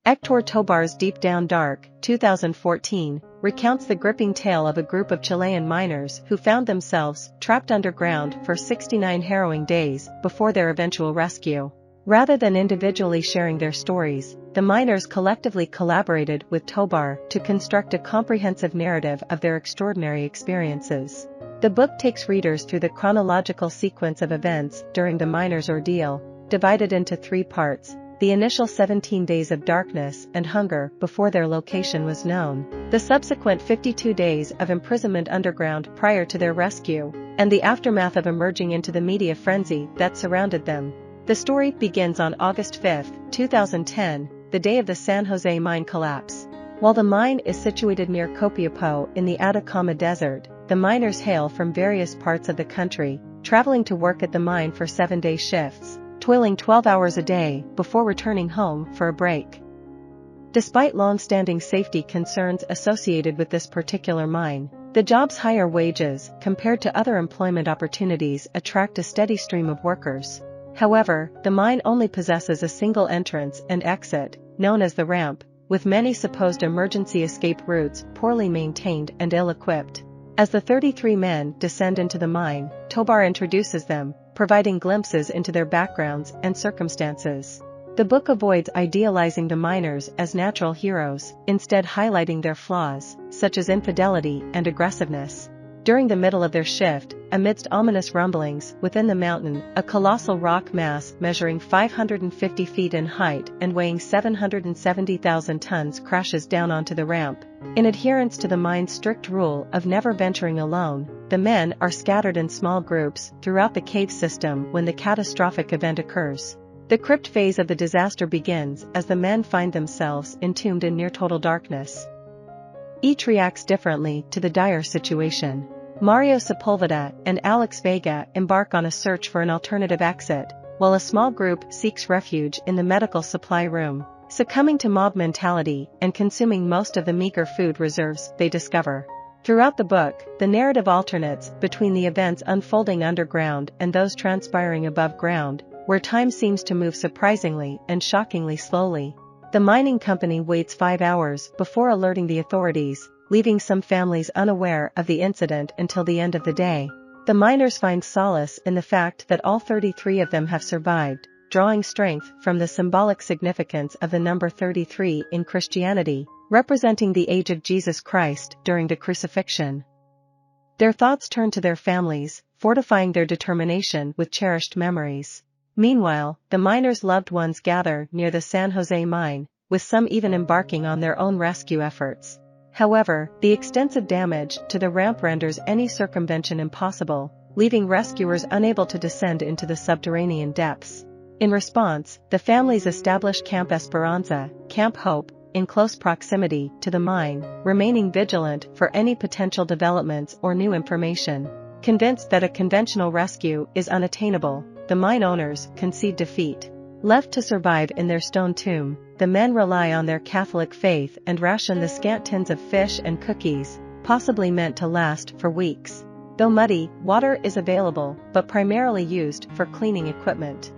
Héctor Tobar's Deep Down Dark, 2014, recounts the gripping tale of a group of Chilean miners who found themselves trapped underground for 69 harrowing days before their eventual rescue. Rather than individually sharing their stories, the miners collectively collaborated with Tobar to construct a comprehensive narrative of their extraordinary experiences. The book takes readers through the chronological sequence of events during the miners' ordeal, divided into 3 parts: the initial 17 days of darkness and hunger before their location was known, the subsequent 52 days of imprisonment underground prior to their rescue, and the aftermath of emerging into the media frenzy that surrounded them. The story begins on August 5, 2010, the day of the San Jose mine collapse. While the mine is situated near Copiapó in the Atacama Desert, the miners hail from various parts of the country, traveling to work at the mine for 7-day shifts, toiling 12 hours a day before returning home for a break. Despite long-standing safety concerns associated with this particular mine, the job's higher wages compared to other employment opportunities attract a steady stream of workers. However, the mine only possesses a single entrance and exit, known as the ramp, with many supposed emergency escape routes poorly maintained and ill-equipped. As the 33 men descend into the mine, Tobar introduces them, providing glimpses into their backgrounds and circumstances. The book avoids idealizing the miners as natural heroes, instead highlighting their flaws, such as infidelity and aggressiveness. During the middle of their shift, amidst ominous rumblings within the mountain, a colossal rock mass measuring 550 feet in height and weighing 770,000 tons crashes down onto the ramp. In adherence to the mine's strict rule of never venturing alone, the men are scattered in small groups throughout the cave system when the catastrophic event occurs. The crypt phase of the disaster begins as the men find themselves entombed in near-total darkness. Each reacts differently to the dire situation. Mario Sepulveda and Alex Vega embark on a search for an alternative exit, while a small group seeks refuge in the medical supply room, succumbing to mob mentality and consuming most of the meager food reserves they discover. Throughout the book, the narrative alternates between the events unfolding underground and those transpiring above ground, where time seems to move surprisingly and shockingly slowly. The mining company waits 5 hours before alerting the authorities, leaving some families unaware of the incident until the end of the day. The miners find solace in the fact that all 33 of them have survived, drawing strength from the symbolic significance of the number 33 in Christianity, representing the age of Jesus Christ during the crucifixion. Their thoughts turn to their families, fortifying their determination with cherished memories. Meanwhile, the miners' loved ones gather near the San Jose mine, with some even embarking on their own rescue efforts. However, the extensive damage to the ramp renders any circumvention impossible, leaving rescuers unable to descend into the subterranean depths. In response, the families establish Camp Esperanza, Camp Hope, in close proximity to the mine, remaining vigilant for any potential developments or new information. Convinced that a conventional rescue is unattainable, the mine owners concede defeat. Left to survive in their stone tomb, the men rely on their Catholic faith and ration the scant tins of fish and cookies, possibly meant to last for weeks. Though muddy, water is available, but primarily used for cleaning equipment.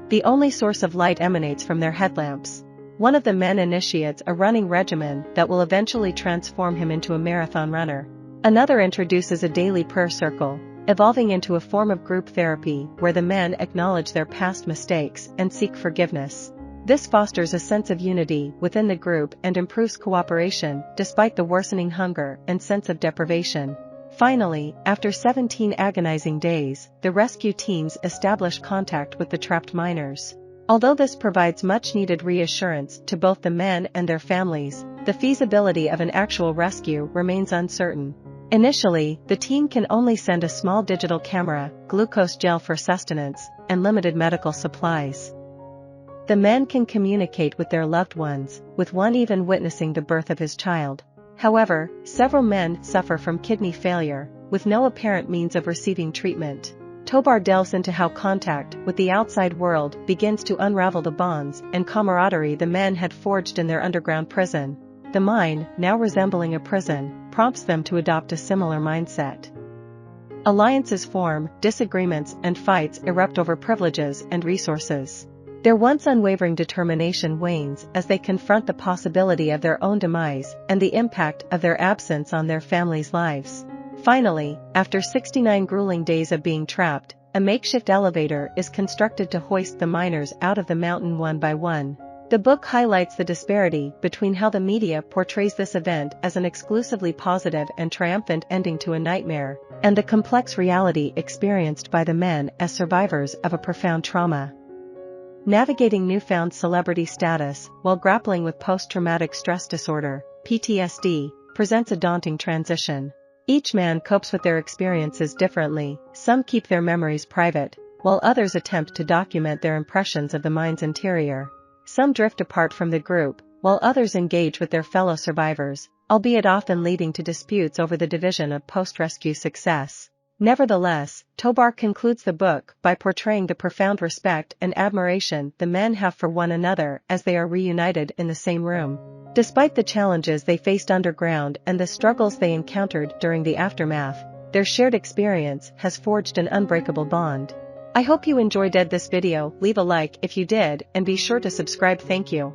The only source of light emanates from their headlamps. One of the men initiates a running regimen that will eventually transform him into a marathon runner. Another introduces a daily prayer circle, evolving into a form of group therapy where the men acknowledge their past mistakes and seek forgiveness. This fosters a sense of unity within the group and improves cooperation despite the worsening hunger and sense of deprivation. Finally, after 17 agonizing days, the rescue teams establish contact with the trapped miners. Although this provides much-needed reassurance to both the men and their families, the feasibility of an actual rescue remains uncertain. Initially, the team can only send a small digital camera, glucose gel for sustenance, and limited medical supplies. The men can communicate with their loved ones, with one even witnessing the birth of his child. However, several men suffer from kidney failure, with no apparent means of receiving treatment. Tobar delves into how contact with the outside world begins to unravel the bonds and camaraderie the men had forged in their underground prison. The mine, now resembling a prison, prompts them to adopt a similar mindset. Alliances form, disagreements and fights erupt over privileges and resources. Their once unwavering determination wanes as they confront the possibility of their own demise and the impact of their absence on their families' lives. Finally, after 69 grueling days of being trapped, a makeshift elevator is constructed to hoist the miners out of the mountain one by one. The book highlights the disparity between how the media portrays this event as an exclusively positive and triumphant ending to a nightmare, and the complex reality experienced by the men as survivors of a profound trauma. Navigating newfound celebrity status while grappling with post-traumatic stress disorder, PTSD, presents a daunting transition. Each man copes with their experiences differently. Some keep their memories private, while others attempt to document their impressions of the mine's interior. Some drift apart from the group, while others engage with their fellow survivors, albeit often leading to disputes over the division of post-rescue success. Nevertheless, Tobar concludes the book by portraying the profound respect and admiration the men have for one another as they are reunited in the same room. Despite the challenges they faced underground and the struggles they encountered during the aftermath, their shared experience has forged an unbreakable bond. I hope you enjoyed this video. Leave a like if you did and be sure to subscribe. Thank you.